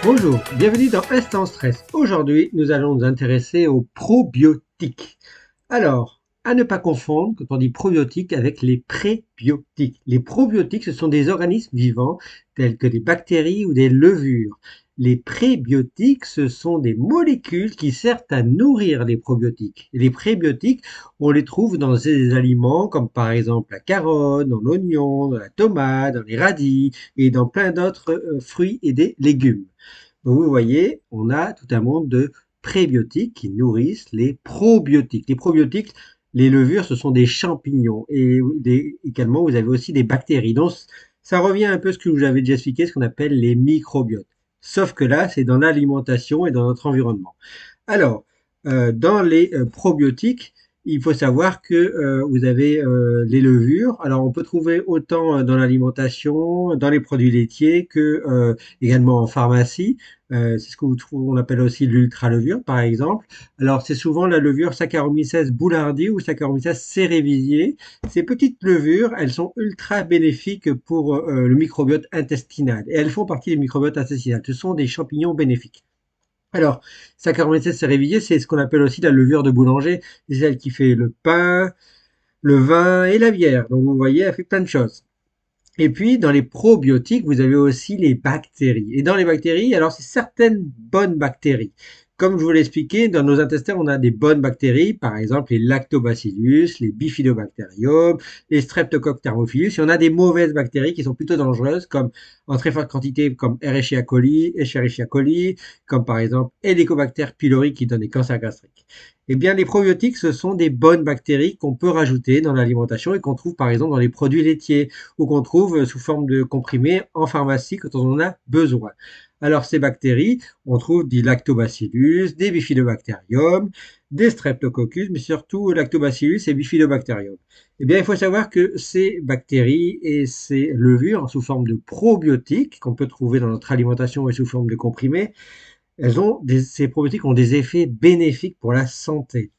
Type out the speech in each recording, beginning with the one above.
Bonjour, bienvenue dans Instant Stress. Aujourd'hui, nous allons nous intéresser aux probiotiques. Alors, à ne pas confondre quand on dit probiotiques avec les prébiotiques. Les probiotiques, ce sont des organismes vivants tels que des bactéries ou des levures. Les prébiotiques, ce sont des molécules qui servent à nourrir les probiotiques. Et les prébiotiques, on les trouve dans des aliments comme par exemple la carotte, dans l'oignon, dans la tomate, dans les radis et dans plein d'autres fruits et des légumes. Donc vous voyez, on a tout un monde de prébiotiques qui nourrissent les probiotiques. Les probiotiques, les levures, ce sont des champignons. Et également, vous avez aussi des bactéries. Donc, ça revient un peu à ce que je vous avais déjà expliqué, ce qu'on appelle les microbiotes. Sauf que là, c'est dans l'alimentation et dans notre environnement. Alors, dans les probiotiques, il faut savoir que vous avez les levures. Alors, on peut trouver autant dans l'alimentation, dans les produits laitiers que également en pharmacie. C'est ce on appelle aussi l'ultra-levure, par exemple. Alors, c'est souvent la levure Saccharomyces boulardii ou Saccharomyces cerevisiae. Ces petites levures, elles sont ultra bénéfiques pour le microbiote intestinal. Et elles font partie des microbiotes intestinales. Ce sont des champignons bénéfiques. Alors, Saccharomyces cerevisiae, c'est ce qu'on appelle aussi la levure de boulanger. C'est celle qui fait le pain, le vin et la bière. Donc, vous voyez, elle fait plein de choses. Et puis, dans les probiotiques, vous avez aussi les bactéries. Et dans les bactéries, alors, c'est certaines bonnes bactéries. Comme je vous l'ai expliqué, dans nos intestins, on a des bonnes bactéries, par exemple les lactobacillus, les bifidobacterium, les streptococcus thermophilus. Et on a des mauvaises bactéries qui sont plutôt dangereuses, comme en très forte quantité, comme Escherichia coli, Escherichia coli, comme par exemple Helicobacter pylori qui donne des cancers gastriques. Eh bien, les probiotiques, ce sont des bonnes bactéries qu'on peut rajouter dans l'alimentation et qu'on trouve par exemple dans les produits laitiers ou qu'on trouve sous forme de comprimés en pharmacie quand on en a besoin. Alors, ces bactéries, on trouve des lactobacillus, des bifidobacterium, des streptococcus, mais surtout lactobacillus et bifidobacterium. Eh bien, il faut savoir que ces bactéries et ces levures, sous forme de probiotiques, qu'on peut trouver dans notre alimentation et sous forme de comprimés, ces probiotiques ont des effets bénéfiques pour la santé.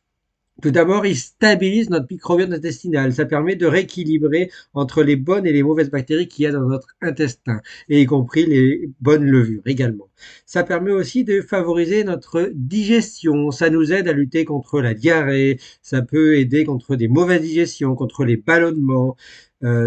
Tout d'abord, ils stabilisent notre microbiote intestinal. Ça permet de rééquilibrer entre les bonnes et les mauvaises bactéries qu'il y a dans notre intestin, et y compris les bonnes levures également. Ça permet aussi de favoriser notre digestion. Ça nous aide à lutter contre la diarrhée. Ça peut aider contre des mauvaises digestions, contre les ballonnements.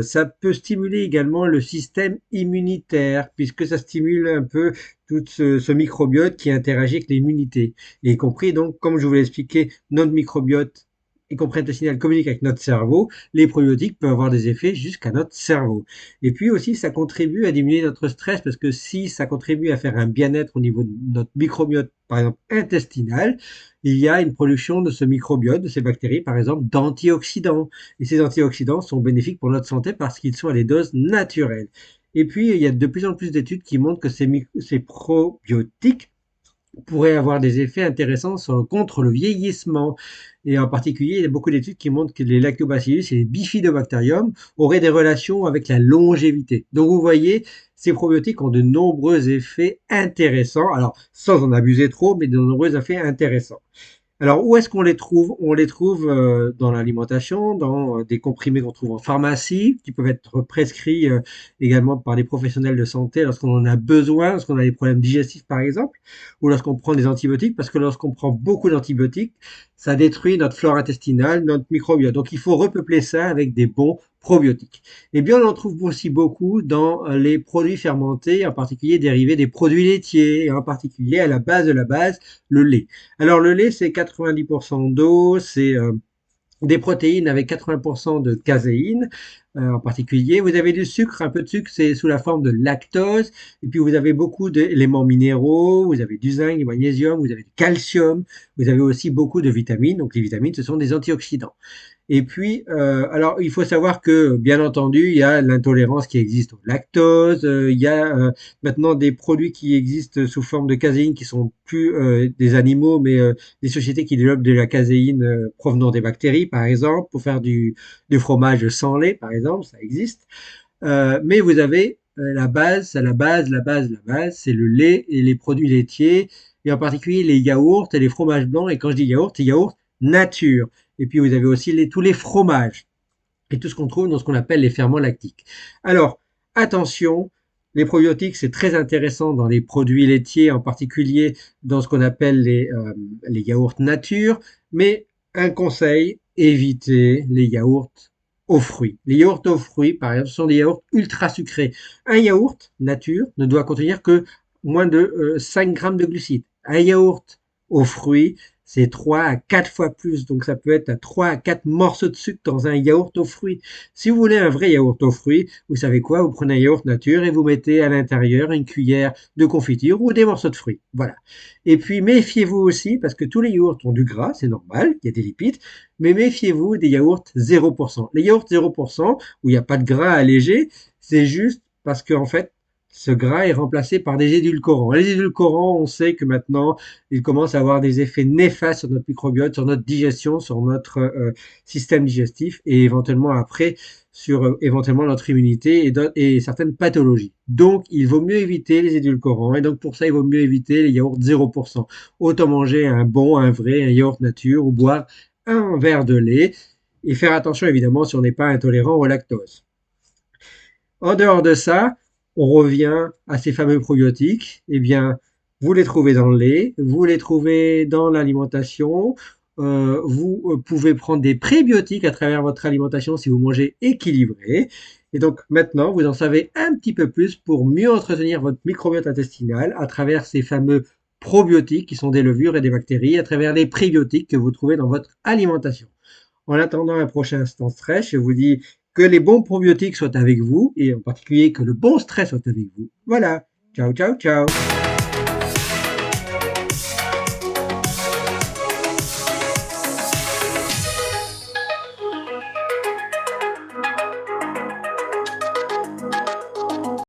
Ça peut stimuler également le système immunitaire, puisque ça stimule un peu tout ce microbiote qui interagit avec l'immunité, y compris donc, comme je vous l'ai expliqué, notre microbiote, y compris intestinal, communique avec notre cerveau. Les probiotiques peuvent avoir des effets jusqu'à notre cerveau. Et puis aussi, ça contribue à diminuer notre stress, parce que si ça contribue à faire un bien-être au niveau de notre microbiote, par exemple intestinal, il y a une production de ce microbiote, de ces bactéries, par exemple, d'antioxydants. Et ces antioxydants sont bénéfiques pour notre santé parce qu'ils sont à des doses naturelles. Et puis, il y a de plus en plus d'études qui montrent que ces probiotiques pourraient avoir des effets intéressants contre le vieillissement. Et en particulier, il y a beaucoup d'études qui montrent que les lactobacillus et les bifidobacterium auraient des relations avec la longévité. Donc vous voyez, ces probiotiques ont de nombreux effets intéressants, alors sans en abuser trop, mais de nombreux effets intéressants. Alors, où est-ce qu'on les trouve? On les trouve dans l'alimentation, dans des comprimés qu'on trouve en pharmacie, qui peuvent être prescrits également par des professionnels de santé lorsqu'on en a besoin, lorsqu'on a des problèmes digestifs par exemple, ou lorsqu'on prend des antibiotiques, parce que lorsqu'on prend beaucoup d'antibiotiques, ça détruit notre flore intestinale, notre microbiote. Donc, il faut repeupler ça avec des bons probiotiques. Eh bien, on en trouve aussi beaucoup dans les produits fermentés, en particulier dérivés des produits laitiers, et en particulier à la base de la base, le lait. Alors le lait, c'est 90% d'eau, c'est des protéines avec 80% de caséine en particulier. Vous avez du sucre, un peu de sucre, c'est sous la forme de lactose. Et puis vous avez beaucoup d'éléments minéraux, vous avez du zinc, du magnésium, vous avez du calcium, vous avez aussi beaucoup de vitamines. Donc les vitamines, ce sont des antioxydants. Et puis, alors, il faut savoir que, bien entendu, il y a l'intolérance qui existe au lactose. Il y a maintenant des produits qui existent sous forme de caséine qui sont plus des animaux, mais des sociétés qui développent de la caséine provenant des bactéries, par exemple, pour faire du fromage sans lait, par exemple, ça existe. Mais vous avez la base, la base, c'est le lait et les produits laitiers, et en particulier les yaourts et les fromages blancs. Et quand je dis yaourt, c'est yaourt nature. Et puis vous avez aussi tous les fromages et tout ce qu'on trouve dans ce qu'on appelle les ferments lactiques. Alors, attention, les probiotiques, c'est très intéressant dans les produits laitiers, en particulier dans ce qu'on appelle les yaourts nature. Mais un conseil, évitez les yaourts aux fruits. Les yaourts aux fruits, par exemple, sont des yaourts ultra sucrés. Un yaourt nature ne doit contenir que moins de 5 grammes de glucides. Un yaourt aux fruits, c'est 3 à 4 fois plus. Donc ça peut être à 3 à 4 morceaux de sucre dans un yaourt aux fruits. Si vous voulez un vrai yaourt aux fruits, vous savez quoi? Vous prenez un yaourt nature et vous mettez à l'intérieur une cuillère de confiture ou des morceaux de fruits. Voilà. Et puis méfiez-vous aussi, parce que tous les yaourts ont du gras, c'est normal, il y a des lipides, mais méfiez-vous des yaourts 0%. Les yaourts 0%, où il n'y a pas de gras allégé, c'est juste parce qu'en fait, ce gras est remplacé par des édulcorants. Les édulcorants, on sait que maintenant, ils commencent à avoir des effets néfastes sur notre microbiote, sur notre digestion, sur notre système digestif et éventuellement après sur éventuellement notre immunité et certaines pathologies. Donc, il vaut mieux éviter les édulcorants et donc pour ça, il vaut mieux éviter les yaourts 0%. Autant manger un bon, un vrai, un yaourt nature ou boire un verre de lait et faire attention évidemment si on n'est pas intolérant au lactose. En dehors de ça, on revient à ces fameux probiotiques. Eh bien, vous les trouvez dans le lait, vous les trouvez dans l'alimentation. Vous pouvez prendre des prébiotiques à travers votre alimentation si vous mangez équilibré. Et donc maintenant, vous en savez un petit peu plus pour mieux entretenir votre microbiote intestinal à travers ces fameux probiotiques qui sont des levures et des bactéries, à travers les prébiotiques que vous trouvez dans votre alimentation. En attendant un prochain instant stress, je vous dis que les bons probiotiques soient avec vous et en particulier que le bon stress soit avec vous. Voilà. Ciao, ciao, ciao.